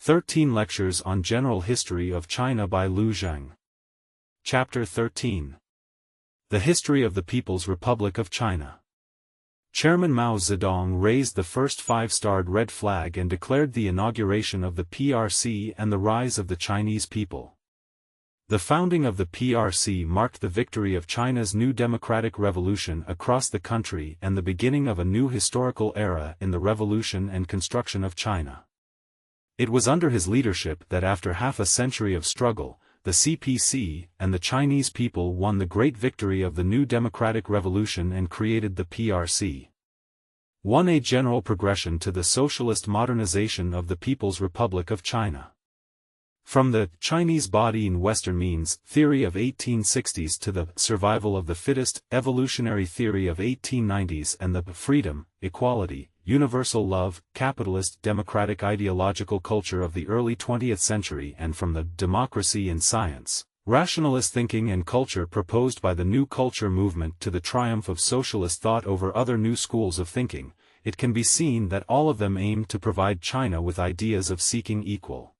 13 Lectures on General History of China by Liu Zheng. Chapter 13. The History of the People's Republic of China. Chairman Mao Zedong raised the first five-starred red flag and declared the inauguration of the PRC and the rise of the Chinese people. The founding of the PRC marked the victory of China's new democratic revolution across the country and the beginning of a new historical era in the revolution and construction of China. It was under his leadership that after half a century of struggle, the CPC and the Chinese people won the great victory of the new democratic revolution and created the PRC. A general progression to the socialist modernization of the People's Republic of China. From the Chinese body in Western means theory of 1860s to the survival of the fittest evolutionary theory of 1890s and the freedom, equality, universal love, capitalist democratic ideological culture of the early 20th century, and from the democracy in science, rationalist thinking and culture proposed by the New Culture movement to the triumph of socialist thought over other new schools of thinking, it can be seen that all of them aimed to provide China with ideas of seeking equal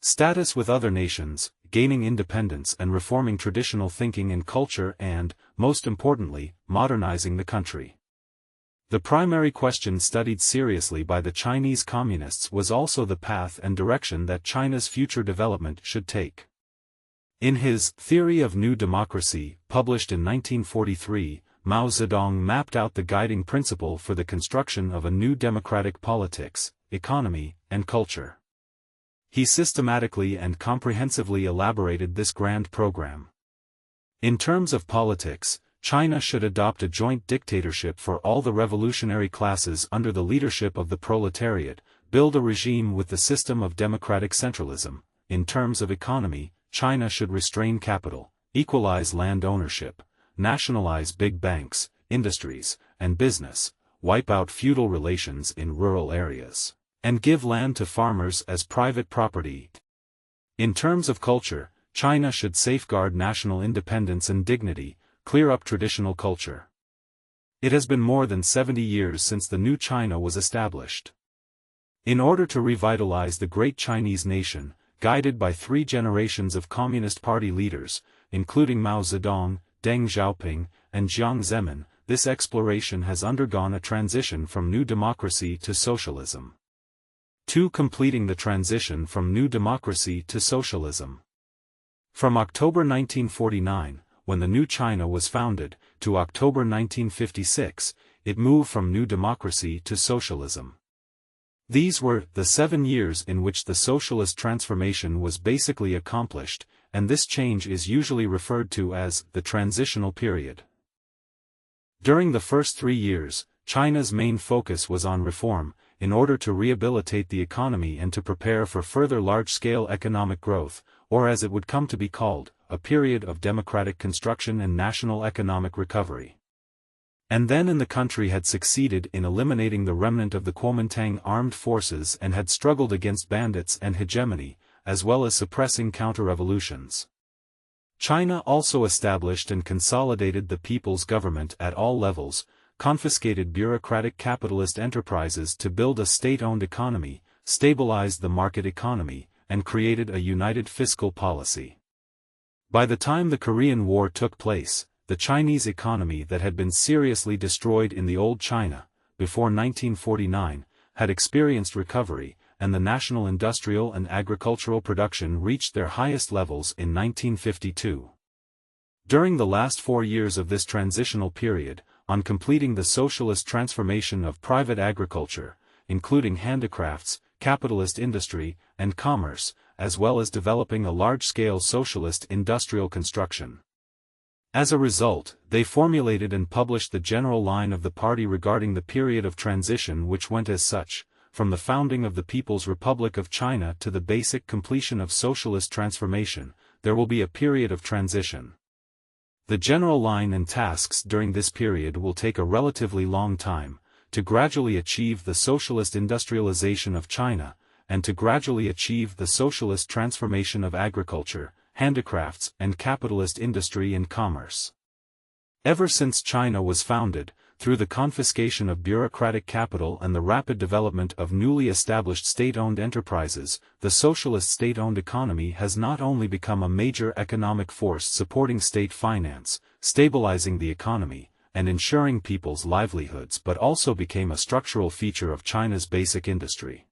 status with other nations, gaining independence and reforming traditional thinking and culture and, most importantly, modernizing the country. The primary question studied seriously by the Chinese Communists was also the path and direction that China's future development should take. In his Theory of New Democracy, published in 1943, Mao Zedong mapped out the guiding principle for the construction of a new democratic politics, economy, and culture. He systematically and comprehensively elaborated this grand program. In terms of politics, China should adopt a joint dictatorship for all the revolutionary classes under the leadership of the proletariat, build a regime with the system of democratic centralism. In terms of economy, China should restrain capital, equalize land ownership, nationalize big banks, industries, and business, wipe out feudal relations in rural areas, and give land to farmers as private property. In terms of culture, China should safeguard national independence and dignity, clear up traditional culture. It has been more than 70 years since the new China was established. In order to revitalize the great Chinese nation, guided by 3 generations of Communist Party leaders, including Mao Zedong, Deng Xiaoping, and Jiang Zemin, this exploration has undergone a transition from new democracy to socialism. 2. Completing the transition from new democracy to socialism. From October 1949, when the new China was founded, to October 1956, it moved from new democracy to socialism. These were the 7 years in which the socialist transformation was basically accomplished, and this change is usually referred to as the transitional period. During the first 3 years, China's main focus was on reform, in order to rehabilitate the economy and to prepare for further large-scale economic growth, or as it would come to be called, a period of democratic construction and national economic recovery. And then the country had succeeded in eliminating the remnant of the Kuomintang armed forces and had struggled against bandits and hegemony, as well as suppressing counter-revolutions. China also established and consolidated the people's government at all levels, confiscated bureaucratic capitalist enterprises to build a state-owned economy, stabilized the market economy, and created a united fiscal policy. By the time the Korean War took place, the Chinese economy that had been seriously destroyed in the old China, before 1949, had experienced recovery, and the national industrial and agricultural production reached their highest levels in 1952. During the last 4 years of this transitional period, on completing the socialist transformation of private agriculture, including handicrafts, capitalist industry, and commerce, as well as developing a large-scale socialist industrial construction. As a result, they formulated and published the general line of the party regarding the period of transition, which went as such: from the founding of the People's Republic of China to the basic completion of socialist transformation, there will be a period of transition. The general line and tasks during this period will take a relatively long time, to gradually achieve the socialist industrialization of China, and to gradually achieve the socialist transformation of agriculture, handicrafts, and capitalist industry and commerce. Ever since China was founded, through the confiscation of bureaucratic capital and the rapid development of newly established state-owned enterprises, the socialist state-owned economy has not only become a major economic force supporting state finance, stabilizing the economy, and ensuring people's livelihoods but also became a structural feature of China's basic industry.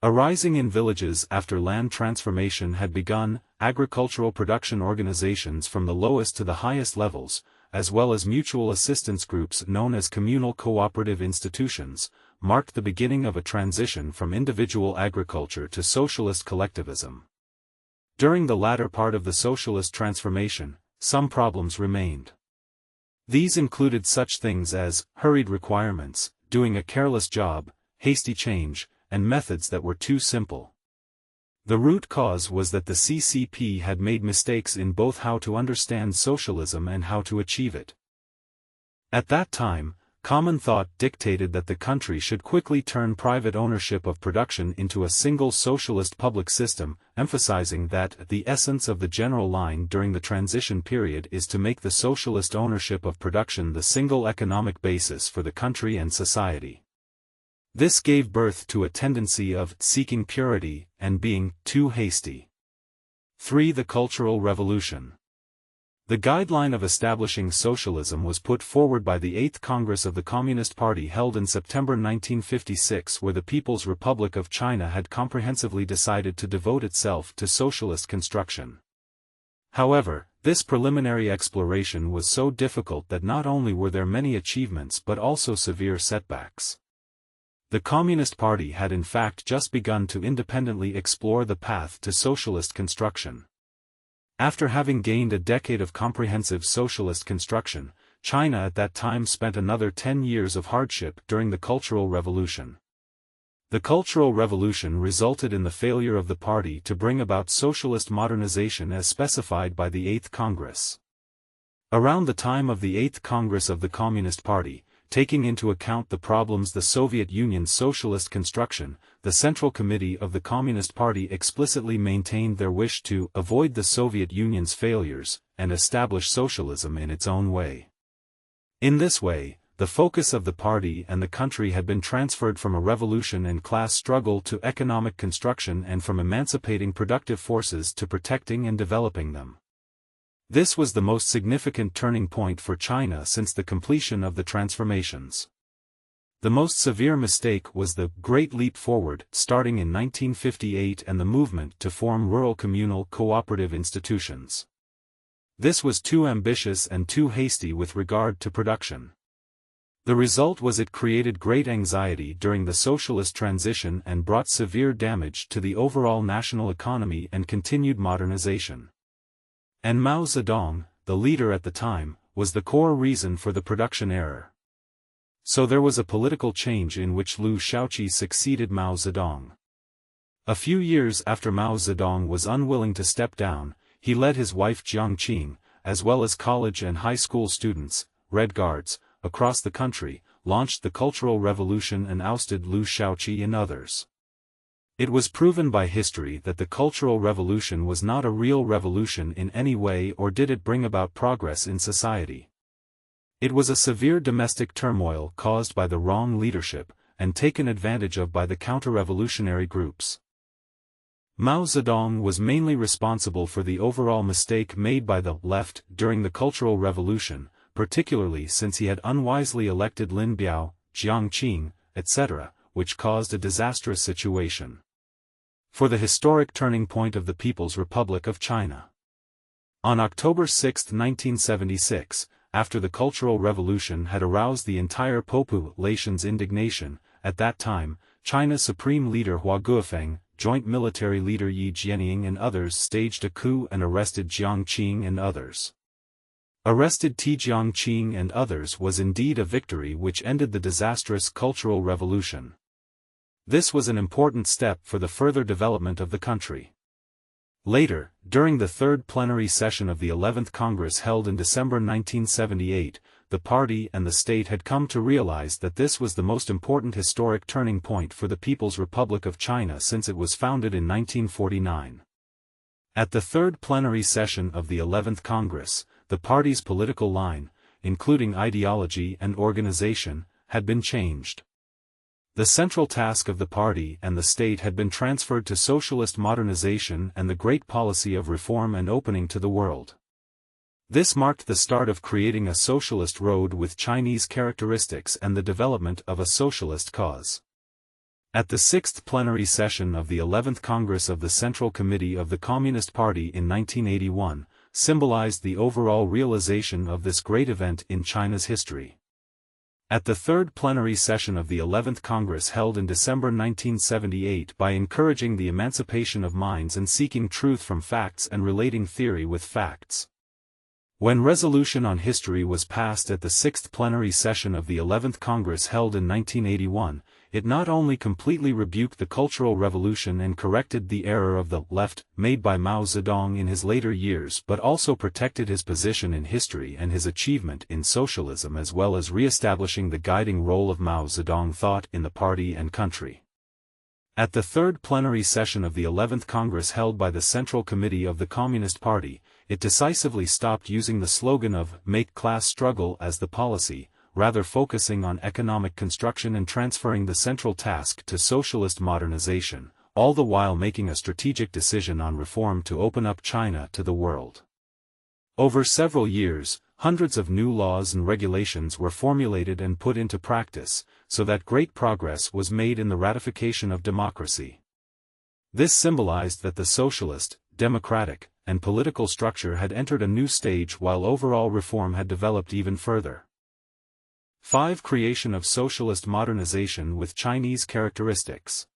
Arising in villages after land transformation had begun, agricultural production organizations from the lowest to the highest levels, as well as mutual assistance groups known as communal cooperative institutions, marked the beginning of a transition from individual agriculture to socialist collectivism. During the latter part of the socialist transformation, some problems remained. These included such things as hurried requirements, doing a careless job, hasty change, and methods that were too simple. The root cause was that the CCP had made mistakes in both how to understand socialism and how to achieve it. At that time, common thought dictated that the country should quickly turn private ownership of production into a single socialist public system, emphasizing that the essence of the general line during the transition period is to make the socialist ownership of production the single economic basis for the country and society. This gave birth to a tendency of seeking purity and being too hasty. 3. The Cultural Revolution. The guideline of establishing socialism was put forward by the 8th Congress of the Communist Party held in September 1956, where the People's Republic of China had comprehensively decided to devote itself to socialist construction. However, this preliminary exploration was so difficult that not only were there many achievements but also severe setbacks. The Communist Party had in fact just begun to independently explore the path to socialist construction. After having gained a decade of comprehensive socialist construction, China at that time spent another 10 years of hardship during the Cultural Revolution. The Cultural Revolution resulted in the failure of the party to bring about socialist modernization as specified by the 8th Congress. Around the time of the 8th Congress of the Communist Party, taking into account the problems the Soviet Union's socialist construction, the Central Committee of the Communist Party explicitly maintained their wish to avoid the Soviet Union's failures and establish socialism in its own way. In this way, the focus of the party and the country had been transferred from a revolution and class struggle to economic construction and from emancipating productive forces to protecting and developing them. This was the most significant turning point for China since the completion of the transformations. The most severe mistake was the Great Leap Forward, starting in 1958, and the movement to form rural communal cooperative institutions. This was too ambitious and too hasty with regard to production. The result was it created great anxiety during the socialist transition and brought severe damage to the overall national economy and continued modernization. And Mao Zedong, the leader at the time, was the core reason for the production error. So there was a political change in which Liu Shaoqi succeeded Mao Zedong. A few years after Mao Zedong was unwilling to step down, he led his wife Jiang Qing, as well as college and high school students, Red Guards, across the country, launched the Cultural Revolution and ousted Liu Shaoqi and others. It was proven by history that the Cultural Revolution was not a real revolution in any way, or did it bring about progress in society. It was a severe domestic turmoil caused by the wrong leadership, and taken advantage of by the counter-revolutionary groups. Mao Zedong was mainly responsible for the overall mistake made by the left during the Cultural Revolution, particularly since he had unwisely elected Lin Biao, Jiang Qing, etc., which caused a disastrous situation for the historic turning point of the People's Republic of China. On October 6, 1976, after the Cultural Revolution had aroused the entire population's indignation, at that time, China's supreme leader Hua Guofeng, joint military leader Yi Jianying and others staged a coup and arrested Jiang Qing and others. Arrested Jiang Qing and others was indeed a victory which ended the disastrous Cultural Revolution. This was an important step for the further development of the country. Later, during the third plenary session of the 11th Congress held in December 1978, the party and the state had come to realize that this was the most important historic turning point for the People's Republic of China since it was founded in 1949. At the third plenary session of the 11th Congress, the party's political line, including ideology and organization, had been changed. The central task of the party and the state had been transferred to socialist modernization and the great policy of reform and opening to the world. This marked the start of creating a socialist road with Chinese characteristics and the development of a socialist cause. At the 6th plenary session of the 11th Congress of the Central Committee of the Communist Party in 1981, symbolized the overall realization of this great event in China's history. At the 3rd plenary session of the 11th Congress held in December 1978 by encouraging the emancipation of minds and seeking truth from facts and relating theory with facts. When resolution on history was passed at the 6th plenary session of the 11th Congress held in 1981, it not only completely rebuked the Cultural Revolution and corrected the error of the left made by Mao Zedong in his later years but also protected his position in history and his achievement in socialism as well as re-establishing the guiding role of Mao Zedong thought in the party and country. At the 3rd plenary session of the 11th Congress held by the Central Committee of the Communist Party, it decisively stopped using the slogan of "Make Class Struggle" as the policy, rather focusing on economic construction and transferring the central task to socialist modernization, all the while making a strategic decision on reform to open up China to the world. Over several years, hundreds of new laws and regulations were formulated and put into practice, so that great progress was made in the ratification of democracy. This symbolized that the socialist, democratic, and political structure had entered a new stage while overall reform had developed even further. 5. Creation of socialist modernization with Chinese characteristics.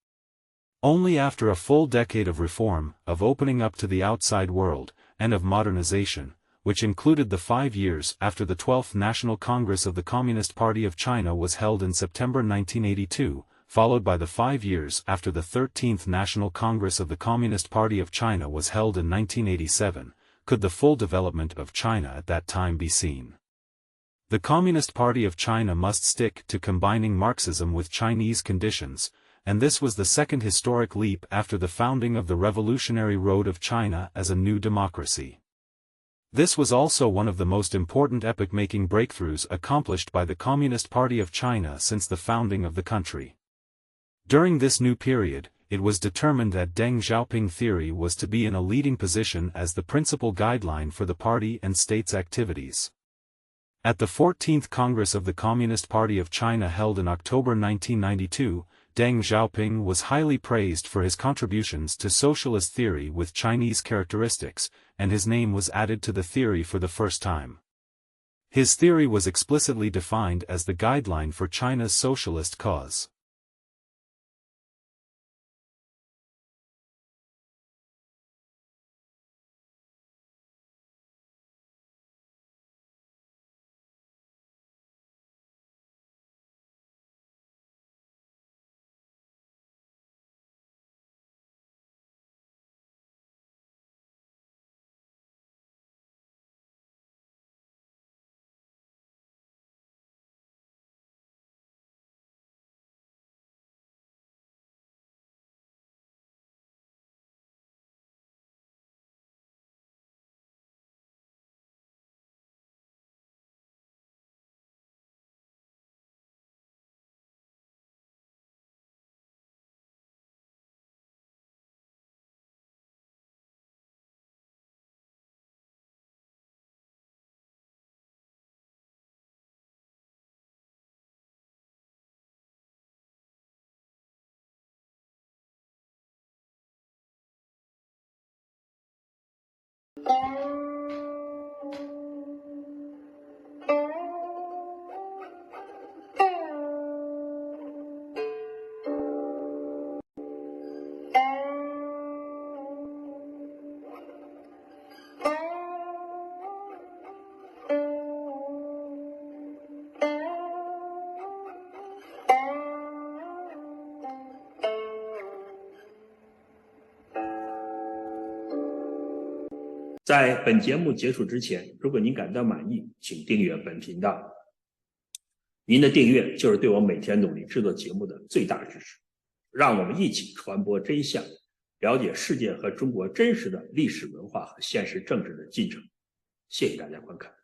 Only after a full decade of reform, of opening up to the outside world, and of modernization, which included the 5 years after the 12th National Congress of the Communist Party of China was held in September 1982, followed by the 5 years after the 13th National Congress of the Communist Party of China was held in 1987, could the full development of China at that time be seen. The Communist Party of China must stick to combining Marxism with Chinese conditions, and this was the second historic leap after the founding of the revolutionary road of China as a new democracy. This was also one of the most important epoch-making breakthroughs accomplished by the Communist Party of China since the founding of the country. During this new period, it was determined that Deng Xiaoping theory was to be in a leading position as the principal guideline for the party and state's activities. At the 14th Congress of the Communist Party of China held in October 1992, Deng Xiaoping was highly praised for his contributions to socialist theory with Chinese characteristics, and his name was added to the theory for the first time. His theory was explicitly defined as the guideline for China's socialist cause.在本节目结束之前，如果您感到满意，请订阅本频道。您的订阅就是对我每天努力制作节目的最大支持。让我们一起传播真相，了解世界和中国真实的历史文化和现实政治的进程。谢谢大家观看。